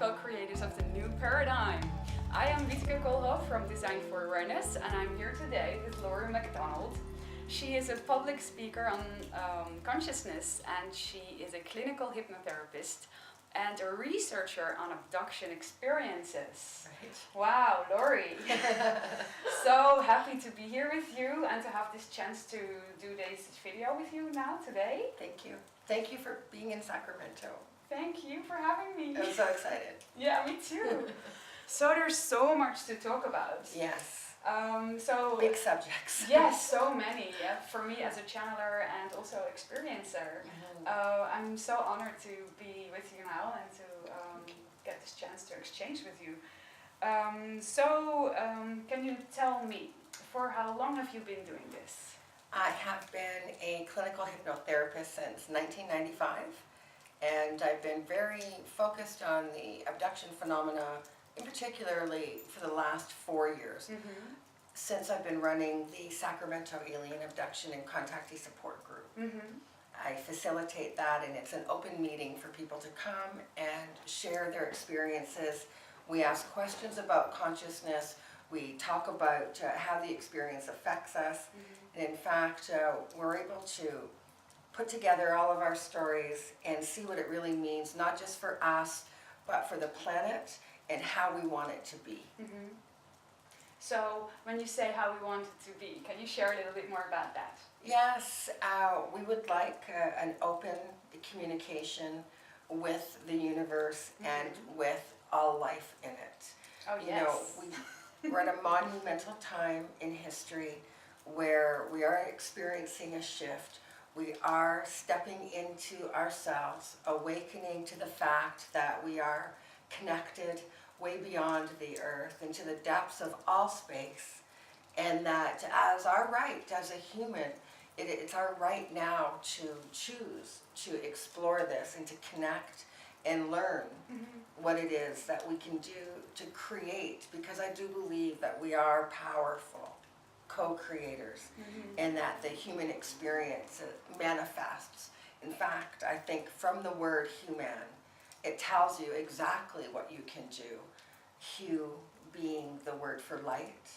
co-creators of the new paradigm. I am Wieteke Koolhof from Design for Awareness, and I'm here today with Laurie Mc Donald. She is a public speaker on consciousness, and she is a clinical hypnotherapist and a researcher on abduction experiences. Right. Wow, Laurie! So happy to be here with you and to have this chance to do this video with you now today. Thank you. Thank you for being in Sacramento. Thank you for having me. I'm so excited. Yeah, me too. So there's so much to talk about. Yes. Big subjects. Yes, so many. Yeah, for me as a channeler and also experiencer, I'm so honored to be with you now and to get this chance to exchange with you. Can you tell me, for how long have you been doing this? I have been a clinical hypnotherapist since 1995, and I've been very focused on the abduction phenomena, in particularly for the last 4 years, since I've been running the Sacramento Alien Abduction and Contactee Support Group. I facilitate that, and it's an open meeting for people to come and share their experiences. We ask questions about consciousness. We talk about how the experience affects us. And in fact, we're able to put together all of our stories and see what it really means, not just for us, but for the planet and how we want it to be. So when you say how we want it to be, can you share a little bit more about that? Yes, we would like an open communication with the universe and with all life in it. Oh, you yes. know, we're at a monumental time in history where we are experiencing a shift. We are stepping into ourselves, awakening to the fact that we are connected way beyond the earth, into the depths of all space, and that as our right as a human, it's our right now to choose to explore this and to connect and learn what it is that we can do to create, because I do believe that we are powerful co-creators and that the human experience manifests. In fact, I think from the word human, it tells you exactly what you can do. Hu being the word for light,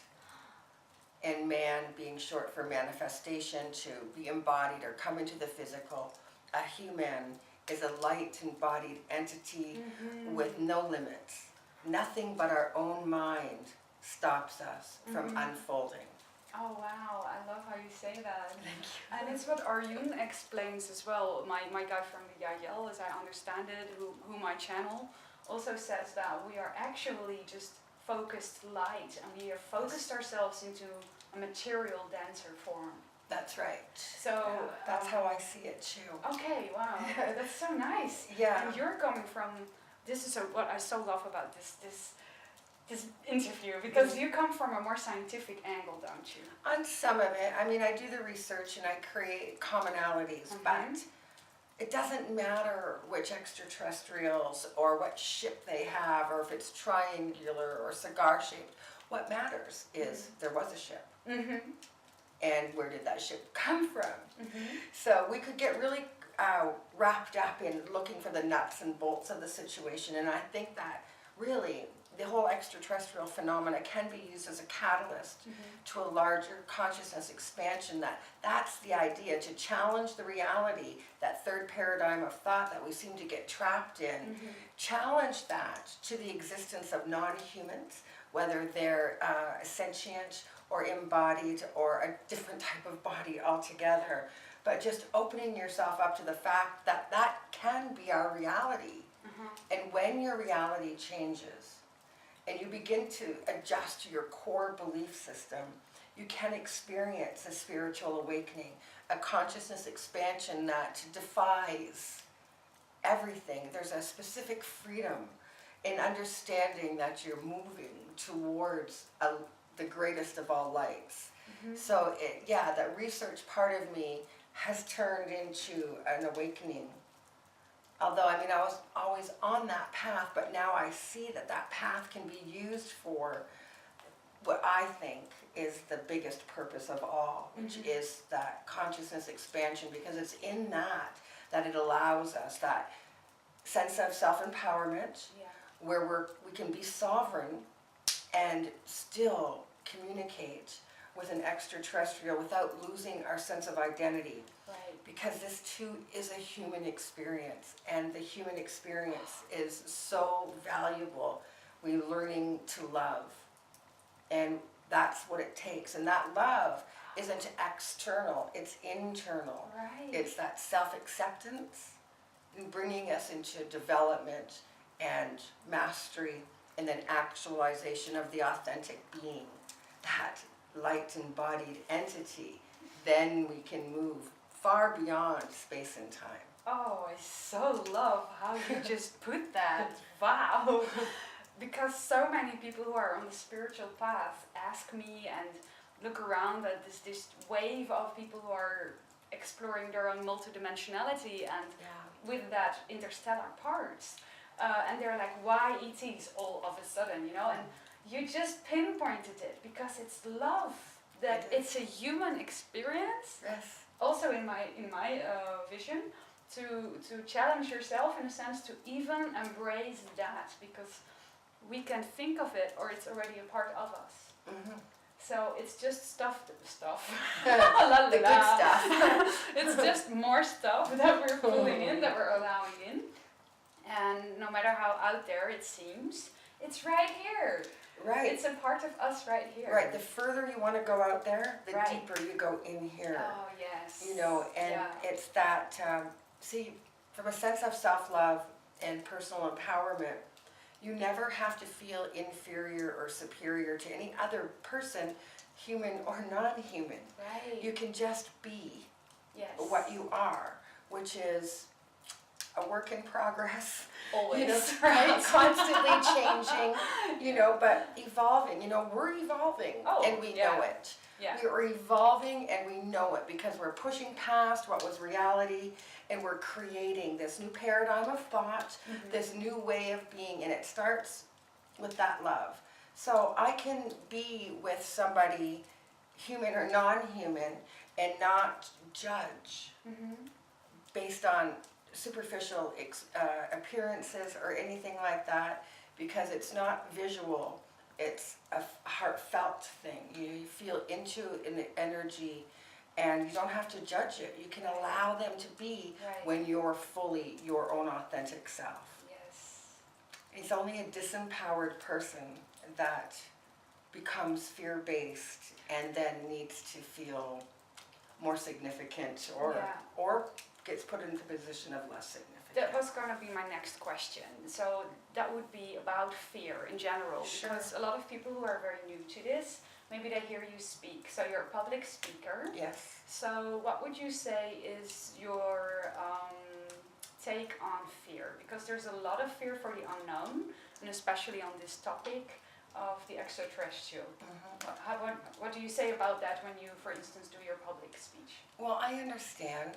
and man being short for manifestation, to be embodied or come into the physical. A human is a light embodied entity with no limits. Nothing but our own mind stops us from unfolding. Oh wow, I love how you say that. Thank you. And it's what Arjun explains as well. My guy from the Yael, as I understand it, whom I channel, also says that we are actually just focused light, and we have focused ourselves into a material denser form. That's right. So yeah, that's how I see it too. Okay, wow, that's so nice. Yeah. And you're coming from, this is what I so love about this interview, because you come from a more scientific angle, don't you? On some of it. I mean, I do the research and I create commonalities, but it doesn't matter which extraterrestrials or what ship they have, or if it's triangular or cigar shaped. What matters is there was a ship. And where did that ship come from? So we could get really wrapped up in looking for the nuts and bolts of the situation, and I think that really the whole extraterrestrial phenomena can be used as a catalyst to a larger consciousness expansion. That's the idea, to challenge the reality, that third paradigm of thought that we seem to get trapped in. Challenge that to the existence of non-humans, whether they're sentient or embodied or a different type of body altogether. But just opening yourself up to the fact that that can be our reality. And when your reality changes and you begin to adjust to your core belief system, you can experience a spiritual awakening, a consciousness expansion that defies everything. There's a specific freedom in understanding that you're moving towards the greatest of all lights. So that research part of me has turned into an awakening. Although, I mean, I was always on that path, but now I see that that path can be used for what I think is the biggest purpose of all, which is that consciousness expansion, because it's in that it allows us that sense of self-empowerment, where we can be sovereign and still communicate with an extraterrestrial without losing our sense of identity. Right. Because this too is a human experience, and the human experience is so valuable. We're learning to love, and that's what it takes. And that love isn't external, it's internal. Right. It's that self-acceptance and bringing us into development and mastery, and then actualization of the authentic being, that light embodied entity. Then we can move far beyond space and time. Oh, I so love how you just put that. Wow. Because so many people who are on the spiritual path ask me and look around at this wave of people who are exploring their own multidimensionality and with that interstellar parts. And they're like, why ETs all of a sudden, you know? And you just pinpointed it because it's love, that it's a human experience. Yes. Also in my vision, to challenge yourself in a sense to even embrace that, because we can think of it or it's already a part of us. Mm-hmm. So it's just stuff. The good stuff. It's just more stuff that we're pulling in, that we're allowing in. And no matter how out there it seems, it's right here. Right. It's a part of us right here. Right. The further you want to go out there, the Right. deeper you go in here. Oh, yes. You know, and it's that, see, from a sense of self-love and personal empowerment, you never have to feel inferior or superior to any other person, human or non-human. Right. You can just be Yes. what you are, which is a work in progress. Always. You know, right? constantly changing, you know, but evolving. You know, we're evolving, Oh, and we know it. Yeah. We're evolving and we know it because we're pushing past what was reality, and we're creating this new paradigm of thought, this new way of being, and it starts with that love. So I can be with somebody, human or non-human, and not judge based on superficial appearances or anything like that, because it's not visual, it's a heartfelt thing. You feel into an energy, and you don't have to judge it. You can allow them to be when you're fully your own authentic self. Yes. It's only a disempowered person that becomes fear-based and then needs to feel more significant or gets put into a position of less significance. That was going to be my next question. So that would be about fear in general. Sure. Because a lot of people who are very new to this, maybe they hear you speak. So you're a public speaker. Yes. So what would you say is your take on fear? Because there's a lot of fear for the unknown, and especially on this topic of the extraterrestrial. What do you say about that when you, for instance, do your public speech? Well, I understand.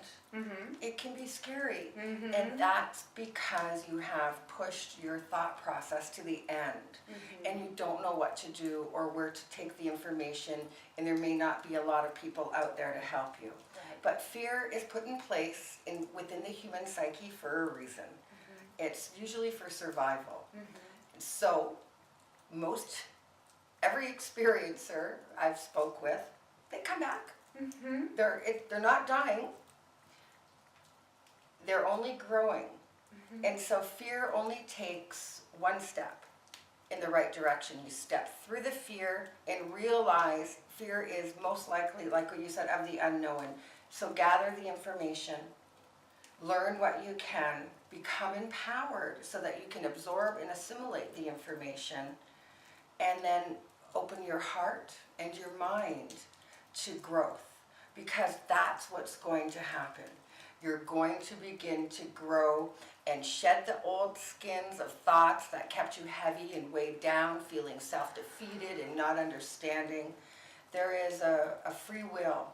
It can be scary, and that's because you have pushed your thought process to the end, and you don't know what to do or where to take the information, and there may not be a lot of people out there to help you. Right. But fear is put in place within the human psyche for a reason. It's usually for survival. So every experiencer I've spoke with, they come back. They're not dying. They're only growing. And so fear only takes one step in the right direction. You step through the fear and realize fear is most likely, like what you said, of the unknown. So gather the information, learn what you can, become empowered so that you can absorb and assimilate the information, and then open your heart and your mind to growth, because that's what's going to happen. You're going to begin to grow and shed the old skins of thoughts that kept you heavy and weighed down, feeling self-defeated and not understanding. There is a free will,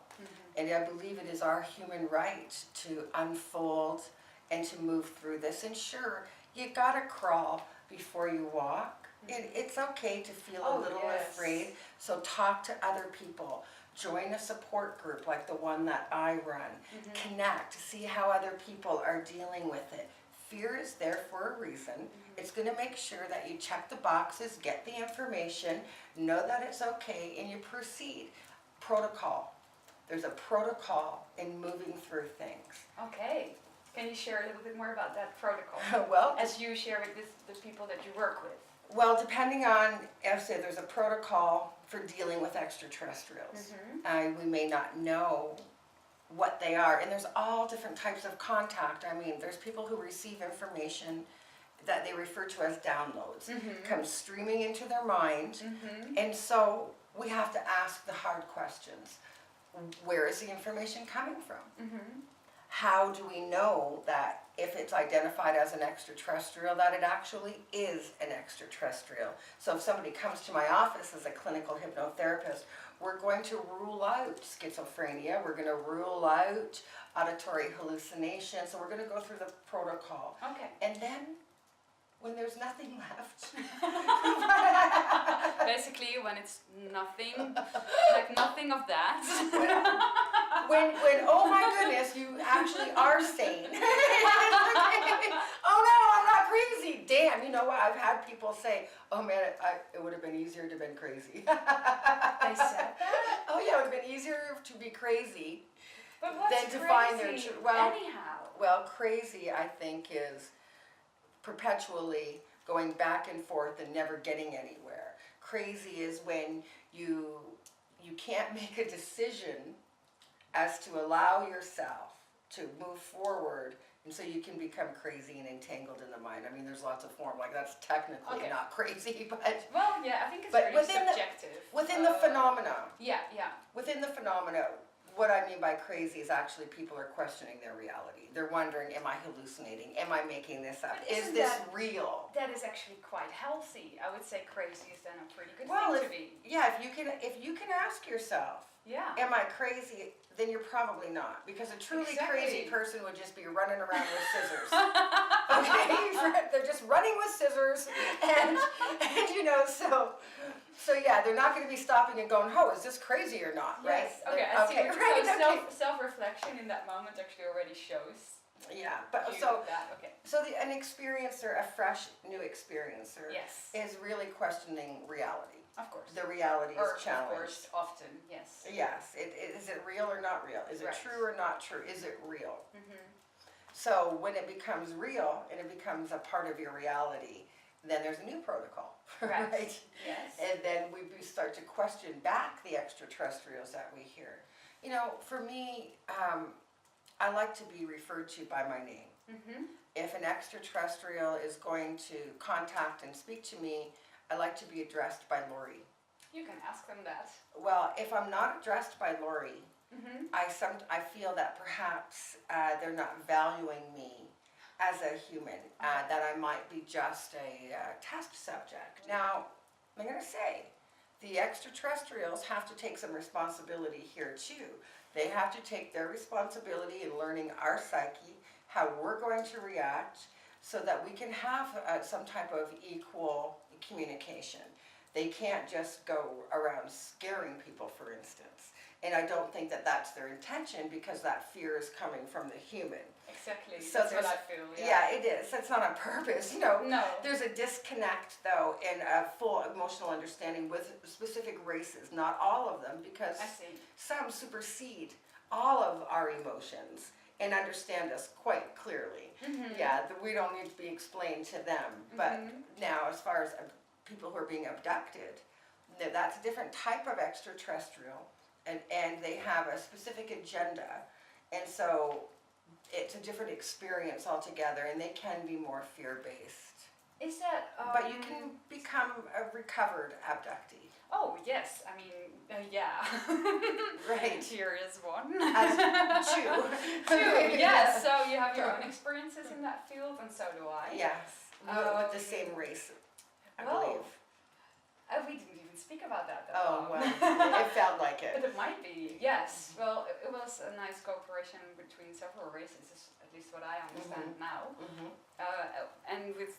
and I believe it is our human right to unfold and to move through this. And sure, you gotta crawl before you walk. It's okay to feel a little afraid, so talk to other people. Join a support group like the one that I run. Connect, see how other people are dealing with it. Fear is there for a reason. It's going to make sure that you check the boxes, get the information, know that it's okay, and you proceed. Protocol. There's a protocol in moving through things. Okay. Can you share a little bit more about that protocol? Well, as you share it with the people that you work with. Well, depending on, as I say, there's a protocol for dealing with extraterrestrials. We may not know what they are, and there's all different types of contact. I mean, there's people who receive information that they refer to as downloads, comes streaming into their mind, and so we have to ask the hard questions. Where is the information coming from? How do we know that if it's identified as an extraterrestrial, that it actually is an extraterrestrial? So if somebody comes to my office as a clinical hypnotherapist, we're going to rule out schizophrenia, we're going to rule out auditory hallucination, so we're going to go through the protocol. Okay. And then, when there's nothing left. Basically, when it's nothing, like nothing of that. when oh my goodness, you actually are sane. Oh no, I'm not crazy. Damn, you know what? I've had people say, oh man, it would have been easier to have been crazy. They said that? Oh yeah, it would have been easier to be crazy But what's than to crazy find their truth. Well, anyhow? well, crazy, I think, is perpetually going back and forth and never getting anywhere. Crazy is when you can't make a decision as to allow yourself to move forward, and so you can become crazy and entangled in the mind. I mean, there's lots of form, like that's technically not crazy, but well, yeah, I think it's but very subjective. Within the phenomena. Yeah. Within the phenomena, what I mean by crazy is actually people are questioning their reality. They're wondering, am I hallucinating? Am I making this up? Is this real? That is actually quite healthy. I would say crazy is then a pretty good Well, thing to be. Yeah, if you can ask yourself, am I crazy? Then you're probably not, because a truly crazy person would just be running around with scissors. Okay, they're just running with scissors, and you know, so yeah, they're not going to be stopping and going, "Oh, is this crazy or not?" Right? Yes. Okay. I see. Right, so self-reflection in that moment actually already shows. Yeah, but so an experiencer, a fresh new experiencer, is really questioning reality. Of course. The reality is challenged. Of course, often, yes. Yes. Is it real or not real? Is it true or not true? Is it real? So when it becomes real and it becomes a part of your reality, then there's a new protocol, right? Yes. And then we start to question back the extraterrestrials that we hear. You know, for me, I like to be referred to by my name. If an extraterrestrial is going to contact and speak to me, I like to be addressed by Laurie. You can ask them that. Well, if I'm not addressed by Laurie, I feel that perhaps they're not valuing me as a human, that I might be just a test subject. Now, I'm going to say, the extraterrestrials have to take some responsibility here too. They have to take their responsibility in learning our psyche, how we're going to react, so that we can have some type of equal communication. They can't just go around scaring people, for instance. And I don't think that that's their intention, because that fear is coming from the human. Exactly. So that's what I feel. Yeah, it is. That's not on purpose. No. There's a disconnect, though, in a full emotional understanding with specific races. Not all of them, because some supersede all of our emotions and understand us quite clearly. Yeah, we don't need to be explained to them. But now, as far as people who are being abducted, that's a different type of extraterrestrial, and they have a specific agenda, and so it's a different experience altogether, and they can be more fear-based. Is that? But you can become a recovered abductee. Oh yes, I mean, yeah. Right. Here is one. Two. Yes. So you have your own experiences in that field, and so do I. Yes. With the same race, I believe. We didn't even speak about that. Oh well, it felt like it. But it might be. Yes. Well, it was a nice cooperation between several races, is at least what I understand now. And with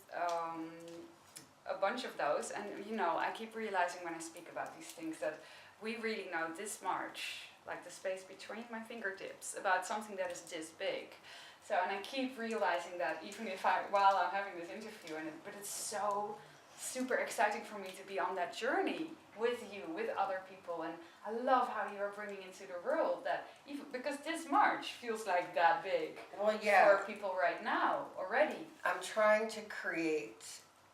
a bunch of those, and you know, I keep realizing when I speak about these things that we really know this much, like the space between my fingertips, about something that is this big. So, and I keep realizing that even if while I'm having this interview, but it's so super exciting for me to be on that journey with you, with other people, and I love how you are bringing into the world that even because this March feels like that big for people right now already. I'm trying to create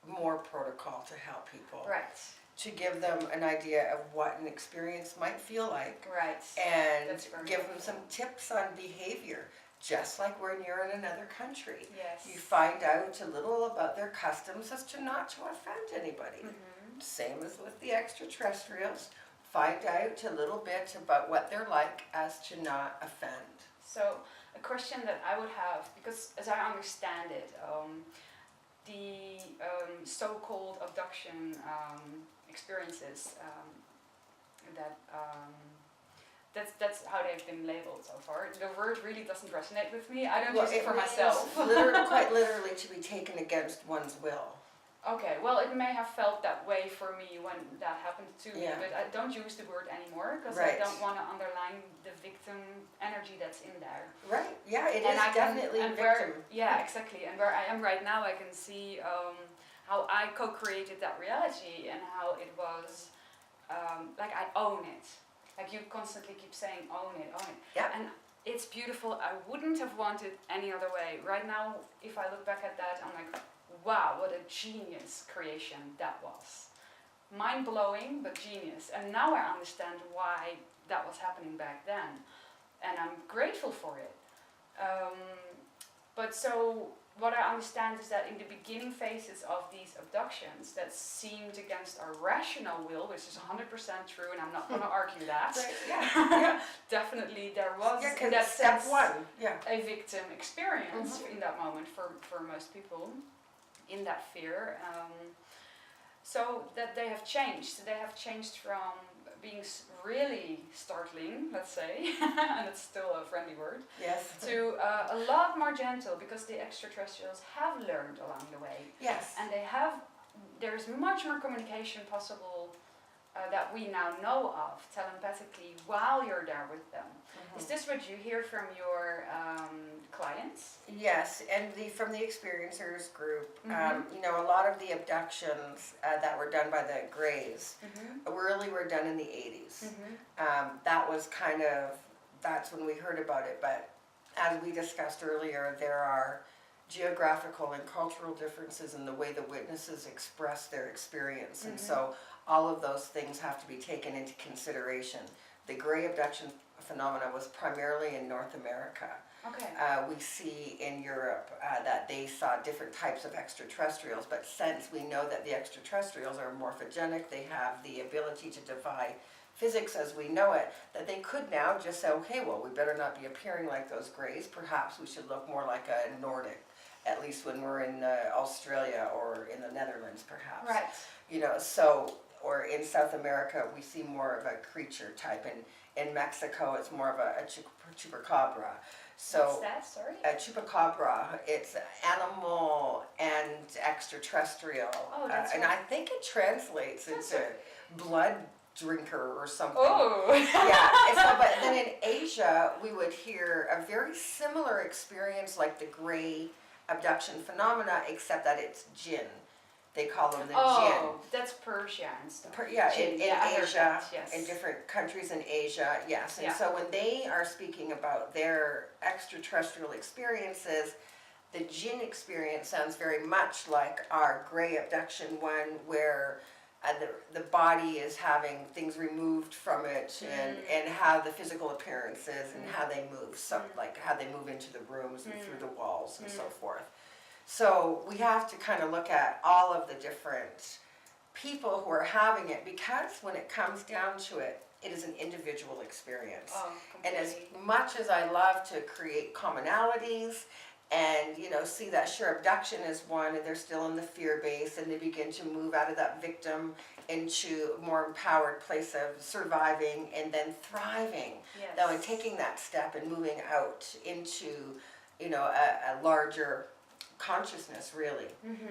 more protocol to help people. Right. To give them an idea of what an experience might feel like. Right. And give them some tips on behavior. Just like when you're in another country. Yes. You find out a little about their customs as to not to offend anybody. Mm-hmm. Same as with the extraterrestrials. Find out a little bit about what they're like as to not offend. So a question that I would have, because as I understand it, the so-called abduction experiences that's how they've been labeled so far. The word really doesn't resonate with me. I don't use it for myself. Quite literally to be taken against one's will. Okay, well it may have felt that way for me when that happened to me, but I don't use the word anymore because I don't want to underline the victim energy that's in there. Right, yeah, it is definitely a victim. Yeah, exactly. And where I am right now, I can see how I co-created that reality and how it was, like I own it. Like you constantly keep saying, own it, own it. Yeah. And it's beautiful. I wouldn't have wanted any other way. Right now, if I look back at that, I'm like, wow, what a genius creation that was. Mind-blowing, but genius. And now I understand why that was happening back then. And I'm grateful for it. But so, what I understand is that in the beginning phases of these abductions that seemed against our rational will, which is 100% true, and I'm not going to argue that. Right. Yeah. Definitely there was in that step sense, one. A victim experience in that moment for most people, in that fear. So that they have changed. They have changed from being really startling, let's say, and it's still a friendly word, yes, to a lot more gentle, because the extraterrestrials have learned along the way. Yes. And there's much more communication possible that we now know of telepathically while you're there with them. Is this what you hear from your clients? Yes, and from the experiencers group, you know, a lot of the abductions that were done by the Greys really were done in the 80s. That was that's when we heard about it, but as we discussed earlier, there are geographical and cultural differences in the way the witnesses express their experience, and so all of those things have to be taken into consideration. The Grey abduction phenomena was primarily in North America. Okay. We see in Europe that they saw different types of extraterrestrials, but since we know that the extraterrestrials are morphogenic, they have the ability to defy physics as we know it, that they could now just say, okay, well, we better not be appearing like those Greys. Perhaps we should look more like a Nordic, at least when we're in Australia or in the Netherlands, perhaps. Right. You know, so, or in South America, we see more of a creature type, and in Mexico, it's more of a chupacabra. So, what's that? Sorry? A chupacabra, it's animal and extraterrestrial. Oh, that's and I think it translates into blood drinker or something. Oh! Yeah, so, but then in Asia, we would hear a very similar experience like the Grey abduction phenomena, except that it's jinn. They call them the jinn. Oh, that's Persia and stuff. In Asia, yes. in different countries in Asia, yes. And so when they are speaking about their extraterrestrial experiences, the jinn experience sounds very much like our Grey abduction one, where the body is having things removed from it, and how the physical appearance is, and how they move, so like how they move into the rooms and through the walls and so forth. So we have to kind of look at all of the different people who are having it, because when it comes down to it, it is an individual experience. Oh, and as much as I love to create commonalities and, you know, see that sure, abduction is one, and they're still in the fear base, and they begin to move out of that victim into a more empowered place of surviving and then thriving. Yes. Now, in taking that step and moving out into, you know, a larger consciousness, really,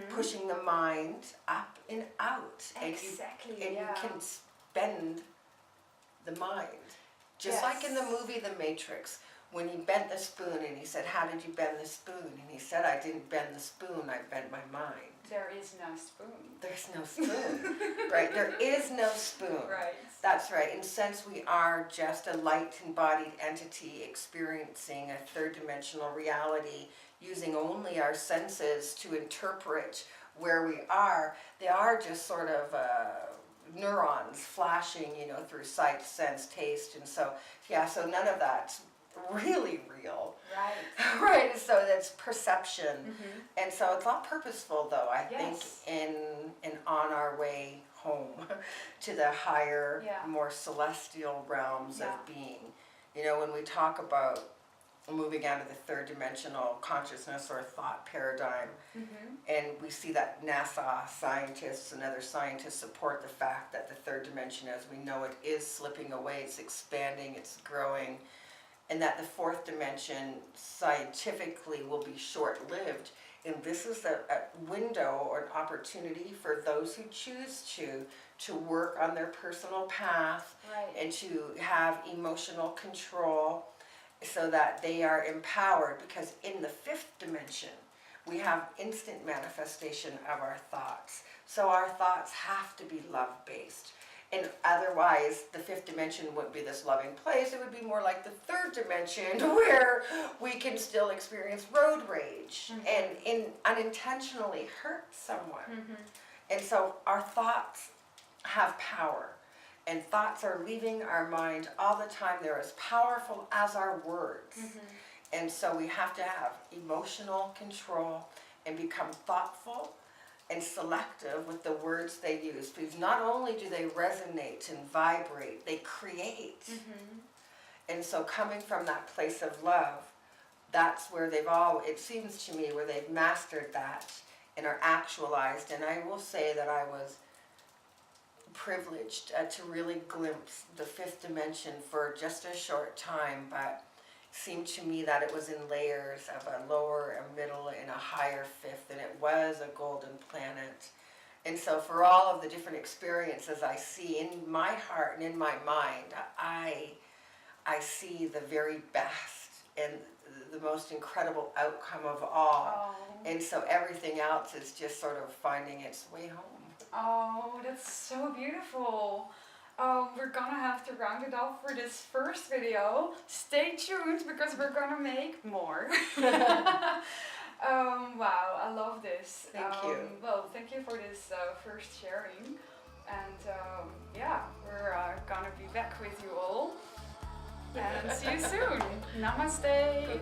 pushing the mind up and out, Exactly. and you can spend the mind, just like in the movie The Matrix, when he bent the spoon and he said, how did you bend the spoon? And he said, I didn't bend the spoon, I bent my mind. There is no spoon. There's no spoon, right? There is no spoon. Right. That's right. And since we are just a light-embodied entity experiencing a third-dimensional reality, using only our senses to interpret where we are, they are just sort of neurons flashing, you know, through sight, sense, taste, and so, yeah, so none of that's really real. Right. Right, so that's perception. And so it's not purposeful though, I think, in on our way home to the higher, more celestial realms of being. You know, when we talk about moving out of the third dimensional consciousness or thought paradigm, and we see that NASA scientists and other scientists support the fact that the third dimension as we know it is slipping away, it's expanding, it's growing, and that the fourth dimension scientifically will be short-lived. And this is a window or an opportunity for those who choose to work on their personal path, and to have emotional control so that they are empowered, because in the fifth dimension we have instant manifestation of our thoughts. So our thoughts have to be love-based. And otherwise, the fifth dimension wouldn't be this loving place. It would be more like the third dimension, where we can still experience road rage and unintentionally hurt someone. And so our thoughts have power. And thoughts are leaving our mind all the time. They're as powerful as our words. And so we have to have emotional control and become thoughtful and selective with the words they use, because not only do they resonate and vibrate, they create. And so coming from that place of love, that's where they've all, it seems to me, where they've mastered that and are actualized. And I will say that I was privileged to really glimpse the fifth dimension for just a short time, but seemed to me that it was in layers of a lower, a middle, and a higher fifth, and it was a golden planet. And so for all of the different experiences I see in my heart and in my mind, I see the very best and the most incredible outcome of all. And so everything else is just sort of finding its way home. Oh, that's so beautiful. We're gonna have to round it off for this first video. Stay tuned, because we're gonna make more. Wow, I love this. Thank you. Well, thank you for this first sharing. And yeah, we're gonna be back with you all. And see you soon. Namaste.